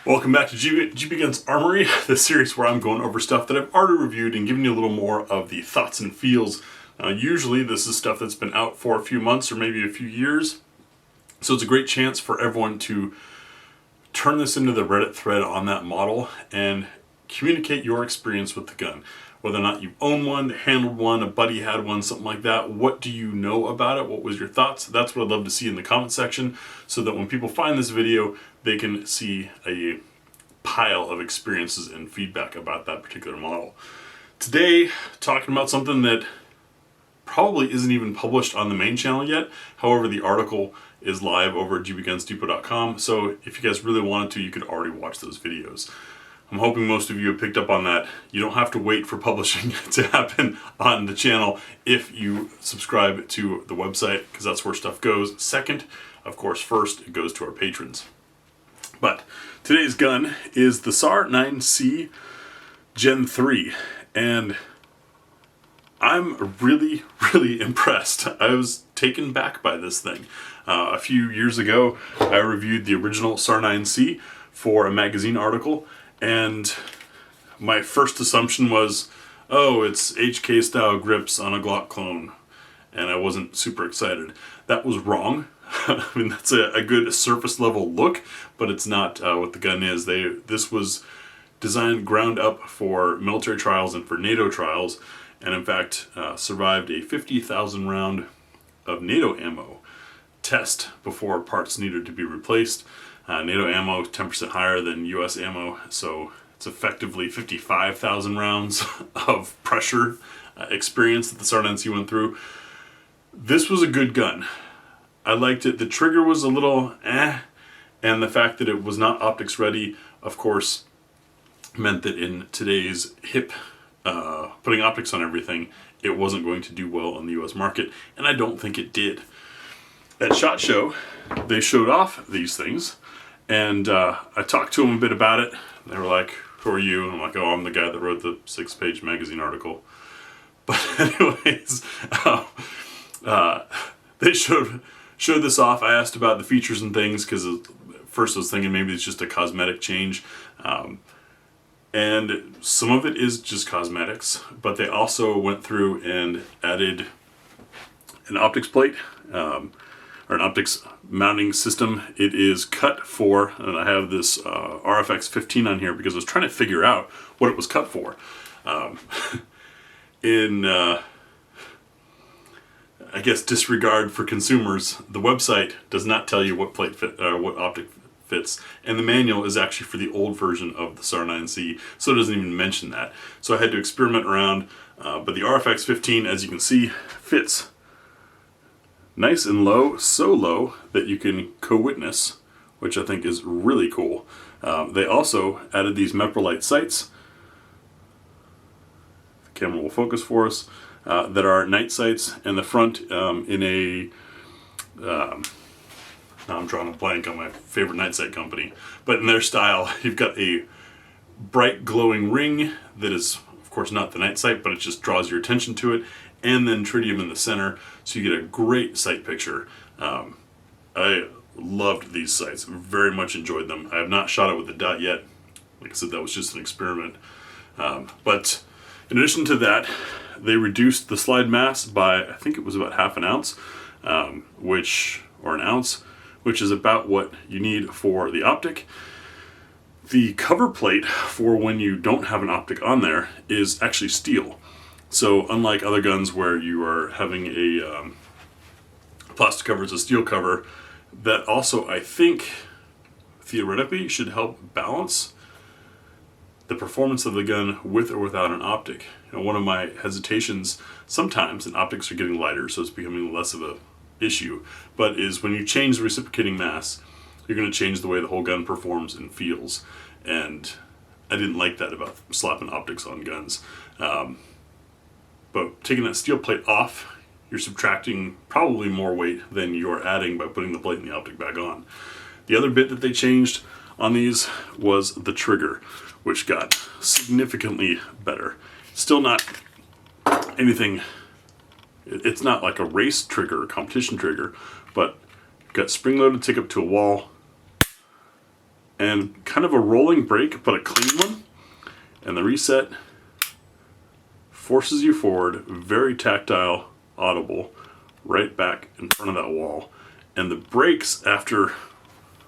Welcome back to GBGuns Armory, the series where I'm going over stuff that I've already reviewed and giving you a little more of the thoughts and feels. Usually this is stuff that's been out for a few months or maybe a few years, so it's a great chance for everyone to turn this into the Reddit thread on that model and communicate your experience with the gun. Whether or not you own one, handled one, a buddy had one, something like that. What do you know about it? What was your thoughts? That's what I'd love to see in the comment section, so that when people find this video, they can see a pile of experiences and feedback about that particular model. Today, talking about something that probably isn't even published on the main channel yet. However, the article is live over at gbgunsdepot.com, so if you guys really wanted to, you could already watch those videos. I'm hoping most of you have picked up on that. You don't have to wait for publishing to happen on the channel if you subscribe to the website, because that's where stuff goes. Second, of course, first, it goes to our patrons. But today's gun is the SAR 9C Gen 3, and I'm really impressed. I was taken back by this thing. A few years ago, I reviewed the original SAR 9C for a magazine article, and my first assumption was, oh, it's HK style grips on a Glock clone, and I wasn't super excited. That was wrong. I mean, that's a good surface level look, but it's not what the gun is. This was designed ground up for military trials and for NATO trials, and in fact survived a 50,000 round of NATO ammo test before parts needed to be replaced. NATO ammo is 10% higher than US ammo, so it's effectively 55,000 rounds of pressure experience that the SAR 9C went through. This was a good gun. I liked it. The trigger was a little and the fact that it was not optics ready, of course, meant that in today's hip putting optics on everything, it wasn't going to do well on the US market, and I don't think it did. At SHOT Show, they showed off these things, and I talked to them a bit about it. They were like, who are you? And I'm like, oh, I'm the guy that wrote the 6-page magazine article. But anyways, they showed this off. I asked about the features and things, because at first I was thinking maybe it's just a cosmetic change. And some of it is just cosmetics, but they also went through and added an optics plate, or an optics mounting system. It is cut for, and I have this RFX 15 on here because I was trying to figure out what it was cut for. In I guess disregard for consumers, the website does not tell you what plate fit, what optic fits, and the manual is actually for the old version of the SAR 9C, so it doesn't even mention that. So I had to experiment around, but the RFX 15, as you can see, fits nice and low, so low that you can co-witness, which I think is really cool. They also added these Meprolite sights. The camera will focus for us. That are night sights, and the front in a now I'm drawing a blank on my favorite night sight company, but in their style, you've got a bright glowing ring that is of course not the night sight, but it just draws your attention to it, and then tritium in the center, so you get a great sight picture. I loved these sights, very much enjoyed them. I have not shot it with the dot yet. Like I said, that was just an experiment. But in addition to that, they reduced the slide mass by, I think it was about half an ounce, or an ounce, which is about what you need for the optic. The cover plate for when you don't have an optic on there is actually steel. So unlike other guns where you are having a plastic cover, it's a steel cover, that also, I think, theoretically should help balance the performance of the gun with or without an optic. You know, one of my hesitations sometimes, and optics are getting lighter, so it's becoming less of a issue, but is when you change the reciprocating mass, you're going to change the way the whole gun performs and feels. And I didn't like that about slapping optics on guns. But taking that steel plate off, you're subtracting probably more weight than you're adding by putting the plate and the optic back on. The other bit that they changed on these was the trigger, which got significantly better. Still not anything, it's not like a race trigger, a competition trigger, but got spring loaded, take up to a wall, and kind of a rolling brake, but a clean one. And the reset forces you forward, very tactile, audible, right back in front of that wall. And the brakes after,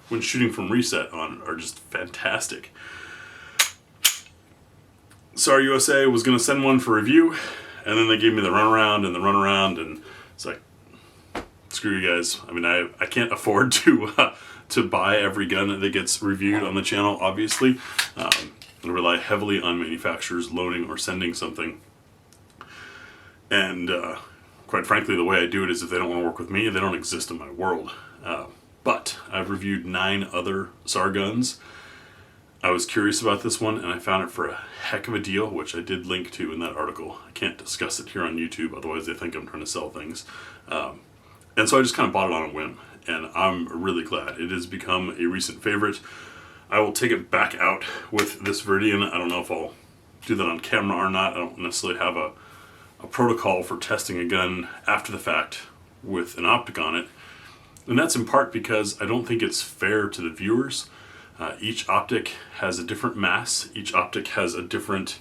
when shooting from reset on, are just fantastic. SAR USA was going to send one for review, and then they gave me the runaround, and it's like, screw you guys. I mean, I can't afford to buy every gun that gets reviewed on the channel, obviously. I rely heavily on manufacturers loaning or sending something. And quite frankly, the way I do it is if they don't want to work with me, they don't exist in my world. But I've reviewed 9 other SAR guns. I was curious about this one, and I found it for a heck of a deal, which I did link to in that article. I can't discuss it here on YouTube, otherwise they think I'm trying to sell things. And so I just kind of bought it on a whim, and I'm really glad. It has become a recent favorite. I will take it back out with this Viridian. I don't know if I'll do that on camera or not. I don't necessarily have a protocol for testing a gun after the fact with an optic on it. And that's in part because I don't think it's fair to the viewers. Each optic has a different mass. Each optic has a different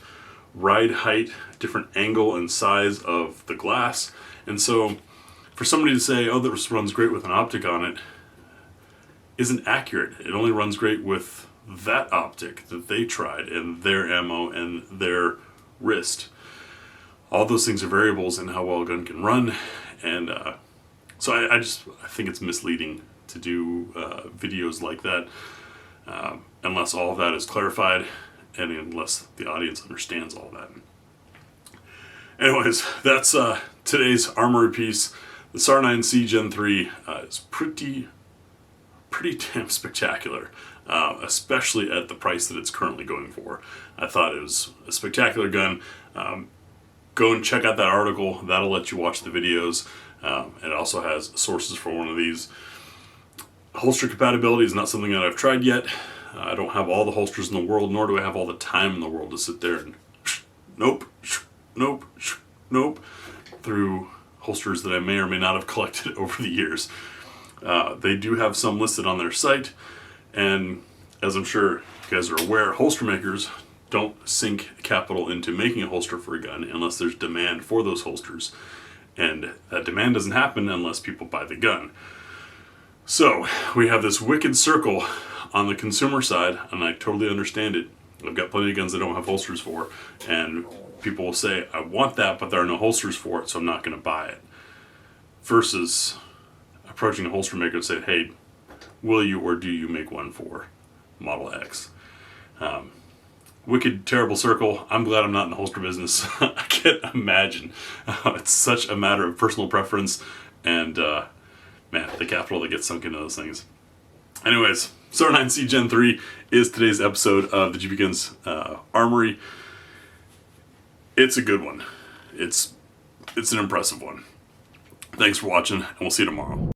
ride height, different angle and size of the glass. And so for somebody to say, oh, this runs great with an optic on it, isn't accurate. It only runs great with that optic that they tried and their ammo and their wrist. All those things are variables in how well a gun can run. And so I think it's misleading to do videos like that. Unless all of that is clarified and unless the audience understands all that. Anyways, that's today's armory piece. The SAR 9C Gen 3 is pretty damn spectacular, especially at the price that it's currently going for. I thought it was a spectacular gun. Go and check out that article. That'll let you watch the videos. It also has sources for one of these. Holster compatibility is not something that I've tried yet. I don't have all the holsters in the world, nor do I have all the time in the world to sit there and nope through holsters that I may or may not have collected over the years. They do have some listed on their site, and as I'm sure you guys are aware, holster makers don't sink capital into making a holster for a gun unless there's demand for those holsters. And that demand doesn't happen unless people buy the gun. So we have this wicked circle on the consumer side, and I totally understand it. I've got plenty of guns I don't have holsters for, and people will say, I want that, but there are no holsters for it, so I'm not going to buy it. Versus approaching a holster maker and saying, hey, will you or do you make one for Model X? Wicked, terrible circle. I'm glad I'm not in the holster business. I can't imagine. It's such a matter of personal preference, and man, the capital that gets sunk into those things. Anyways, SAR 9C Gen 3 is today's episode of the GBGuns Armory. It's a good one. It's an impressive one. Thanks for watching, and we'll see you tomorrow.